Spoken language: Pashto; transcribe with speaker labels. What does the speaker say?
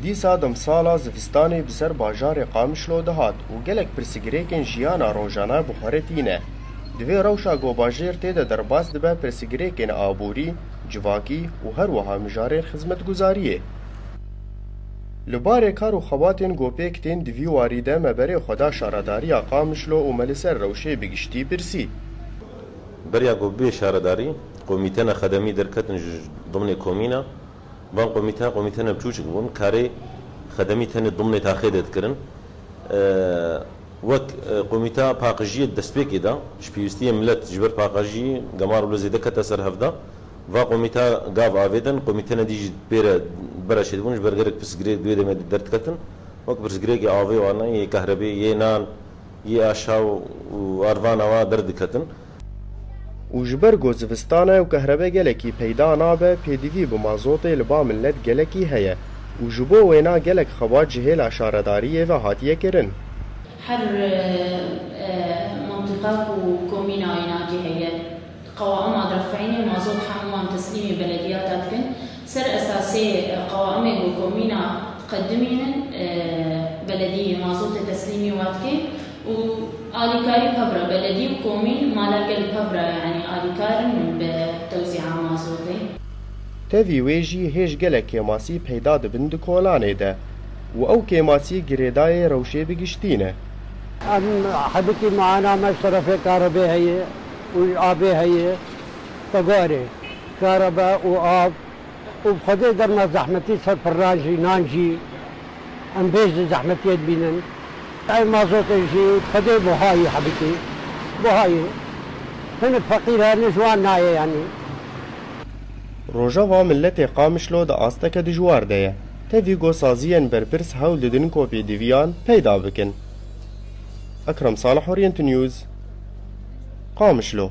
Speaker 1: دیسا دمسالا زفستانی بسر باجار قامشلو دهات و گلک پرسیگریکن جیانا روژانا بخارتینه. دوی روشا گو باجر تیده درباس دبه پرسیگریکن آبوری، جواکی و هر وها مجارین خدمت گزاریه. لباره کار و خواتین گوپیکتین دوی واریده مبره خدا شارداری قامشلو و ملسر روشه بگشتی پرسی.
Speaker 2: بریا گوبه شارداری قومیتنا خدمی درکتن ضمن کومینا بان قومیتنا بچوچک بون کاری خدمی تن ضمن تاخیدت کرن وک قومیتا پاقجی دستپیکی دا شپیوستی ملت جبر پاقجی گمار ولزیده کتا سر هفدا و قومیتا گاو آویدن قومیتنا دیج برشید بونش برگرک پسگری دویده مد درد کتن وک پسگری آوی وانا یه کهربی یه نان یه آشاو و آروان آوا درد کتن
Speaker 1: و جبر گوزوستانه و کهربه گلکی پیدا نابه پیدیوی بمازوطه لبا ملت گلکی هیه و جبو وینا گلک خواد جهیل شارداریه و هاتیه کرن.
Speaker 3: هر منطقة وكومينا يناجي هي قوائم رفعيني مازوط حمام تسليمي بلديات كن سر أساسي قوائم وكومينا تقدمين بلدية مازوط تسليمي واتكن وآليكاري بهبرة بلدي وكومين مالاقل بهبرة يعني آليكار بتوزيع مازوطي
Speaker 1: تاوی ویجی هیچ گلک کماسی پیدا دبن دو کولانه ده و او کماسی گریدای روشه بگشتینه.
Speaker 4: حبكي معنا مصرف كهرباء هي والآب هي تجاري كهرباء وآب وبخدي درنا زحمتي صار فراجي نانجي ام بيز زحمتي بينن اي مازوت يجي خدي بهاي حبكي بهاي هنا فقير نجوان نايه يعني
Speaker 1: روجا و ملت قامشلو دا آستک دجوار ده تاوی گو سازیان برپرس هول ددن کوپی دیویان پیدا بکن. أكرم صالح، أورينت نيوز، قامشلو.